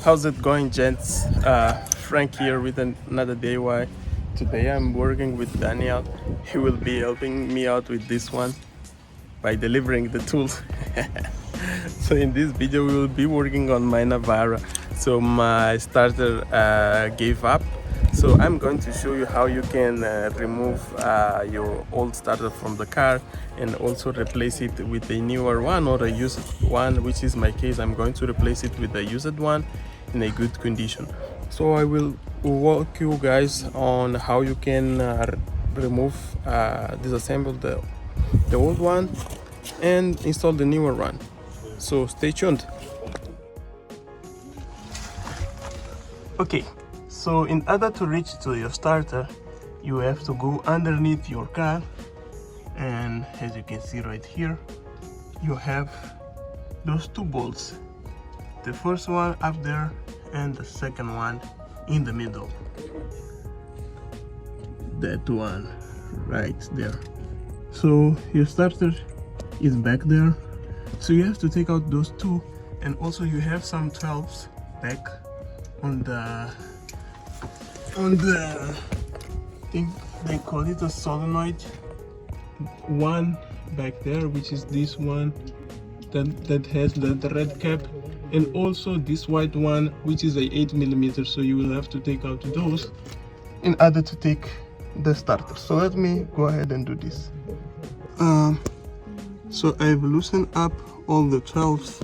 How's it going, gents? Frank here with another DIY. Today I'm working with Daniel. He will be helping me out with this one by delivering the tools. So in this video we will be working on my Navara. So my starter gave up. So I'm going to show you how you can remove your old starter from the car and also replace it with a newer one or a used one, which is my case. I'm going to replace it with a used one in a good condition. So I will walk you guys on how you can remove, disassemble the old one and install the newer one. So stay tuned. Okay, so in order to reach to your starter, you have to go underneath your car, and as you can see right here, you have those two bolts, the first one up there and the second one in the middle, that one right there. So your starter is back there, so you have to take out those two, and also you have some 12s back on the I think they call it a solenoid one back there, which is this one that has the red cap, and also this white one, which is a 8mm. So you will have to take out those in order to take the starter. So let me go ahead and do this. So I've loosened up all the 12s,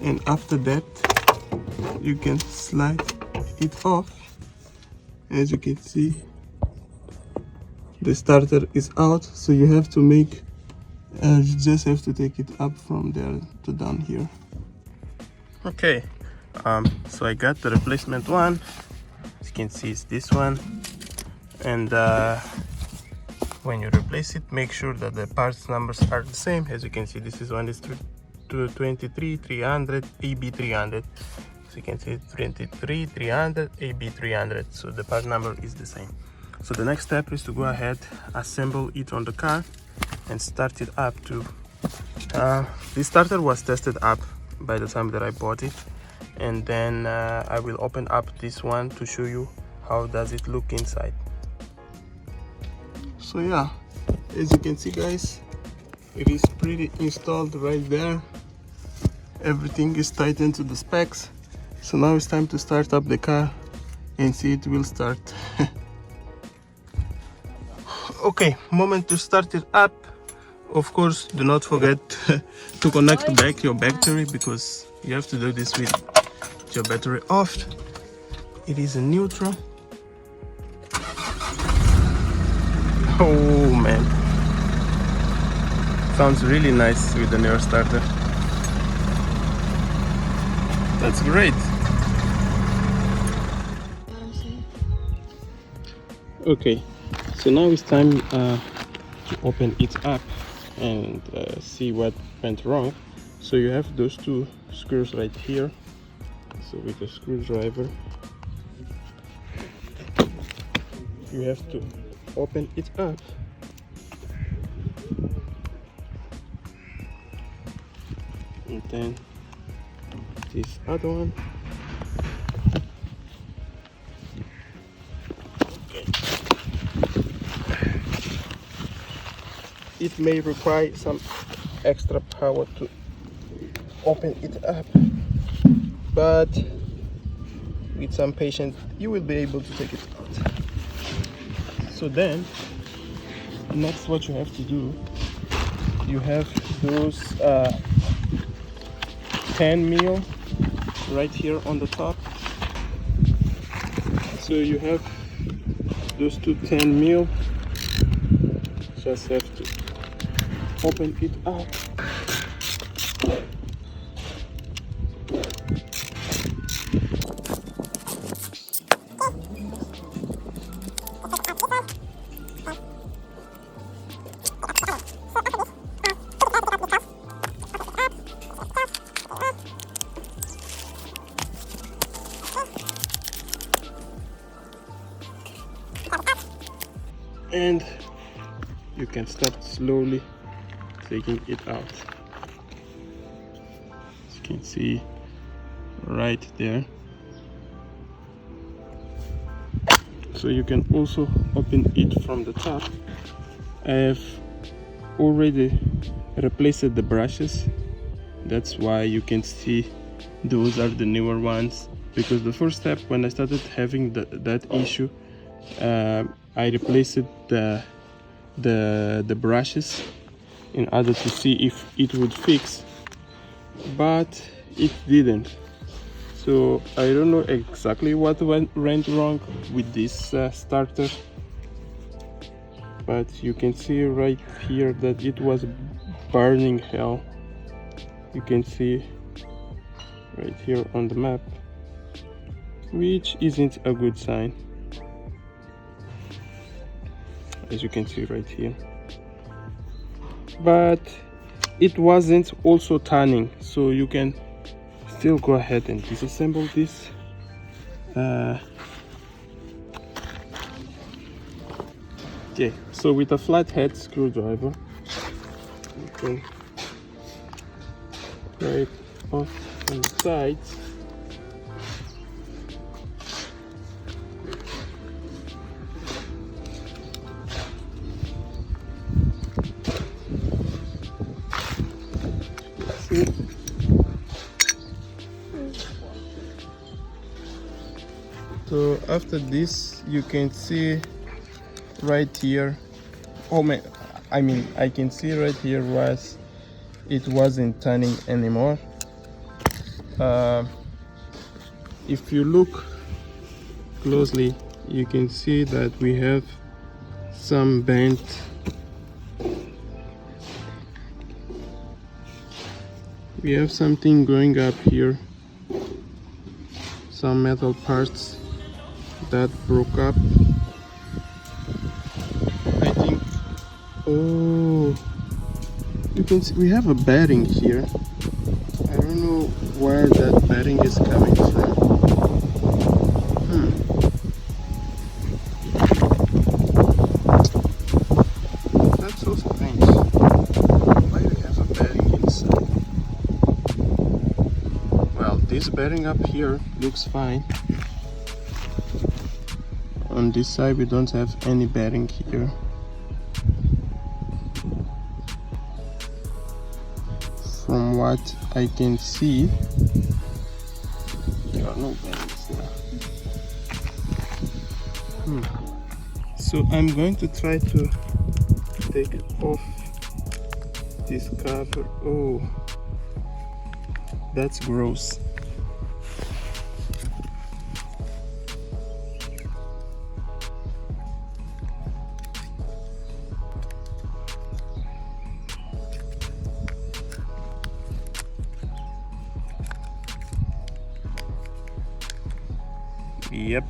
and after that you can slide it off. As you can see, the starter is out, so you have to make you just have to take it up from there to down here. Okay, so I got the replacement one. As you can see, it's this one, and when you replace it, make sure that the parts numbers are the same. As you can see, this is one is 2300 AB300. So you can see 2300 AB300. So the part number is the same. So the next step is to go ahead, assemble it on the car and start it up too. This starter was tested up by the time that I bought it, and then I will open up this one to show you how does it look inside. So yeah, as you can see guys, it is pretty installed right there. Everything is tightened to the specs. So now it's time to start up the car and see it will start. Okay, moment to start it up. Of course, do not forget to connect back your battery, because you have to do this with your battery off. It is in neutral. Oh man, sounds really nice with the newer starter. That's great. Okay, so now it's time to open it up and see what went wrong. So you have those two screws right here. So with a screwdriver, you have to open it up. And then this other one. Okay. It may require some extra power to open it up, but with some patience you will be able to take it out. So then next, what you have to do, you have those 10mm right here on the top. So you have those two 10mm. Just have to open it up. And you can start slowly taking it out. As you can see right there. So you can also open it from the top. I have already replaced the brushes. That's why you can see those are the newer ones, because the first step when I started having that issue, I replaced the brushes in order to see if it would fix, but it didn't. So I don't know exactly what went wrong with this starter, but you can see right here that it was burning hell. You can see right here on the map, which isn't a good sign, as you can see right here. But it wasn't also turning, so you can still go ahead and disassemble this. Okay, so with a flathead screwdriver, you can pry it off on the sides. See? So after this, you can see right here, I can see right here was it wasn't turning anymore. If you look closely, you can see that we have some bent. We have something going up here, some metal parts that broke up. I think, oh, you can see we have a bearing here. I don't know where that bearing is coming from. That's so strange. Why do we have a bearing inside? Well, this bearing up here looks fine. On this side we don't have any bearing here. From what I can see, there are no bearings there. So I'm going to try to take off this cover. Oh, that's gross. Yep,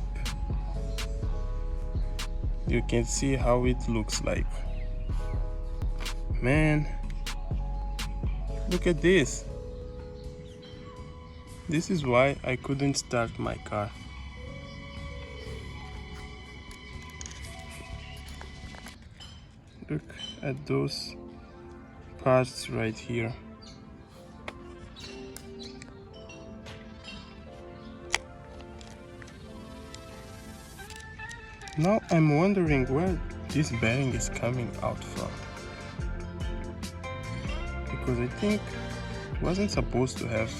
you can see how it looks like. Man, look at this. This is why I couldn't start my car. Look at those parts right here. Now I'm wondering where this bearing is coming out from, because I think it wasn't supposed to have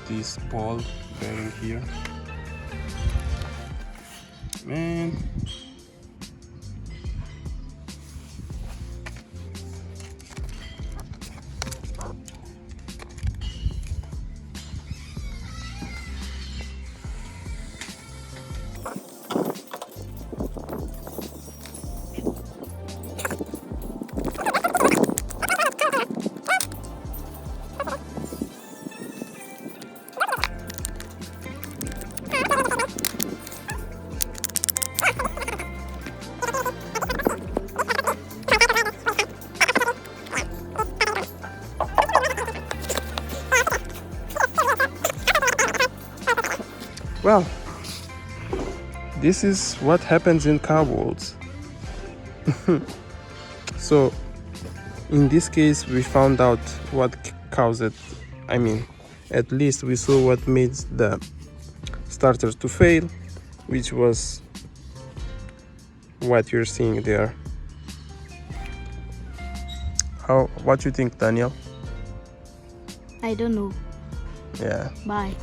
this ball bearing here. Man, well, this is what happens in car worlds. So in this case we found out what caused it, at least we saw what made the starter to fail, which was what you're seeing there. What you think, Daniel? I don't know. Yeah. Bye.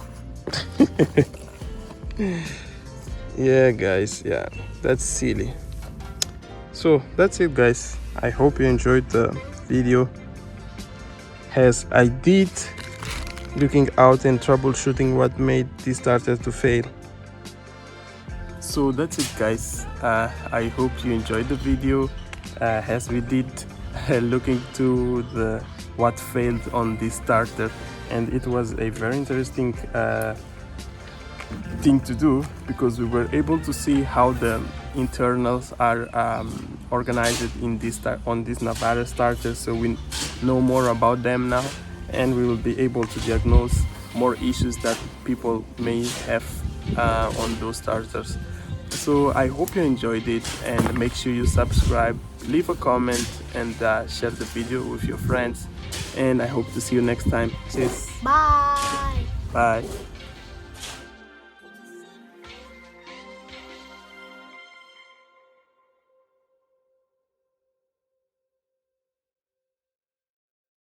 Yeah, guys, yeah, that's silly. So that's it, guys. I hope you enjoyed the video as I did, looking out and troubleshooting what made this starter to fail. So that's it, guys. I hope you enjoyed the video as we did, looking to the what failed on this starter, and it was a very interesting thing to do, because we were able to see how the internals are organized in this on this Navara starter, so we know more about them now, and we will be able to diagnose more issues that people may have on those starters. So I hope you enjoyed it, and make sure you subscribe, leave a comment, and share the video with your friends, and I hope to see you next time. Cheers. Bye. Bye.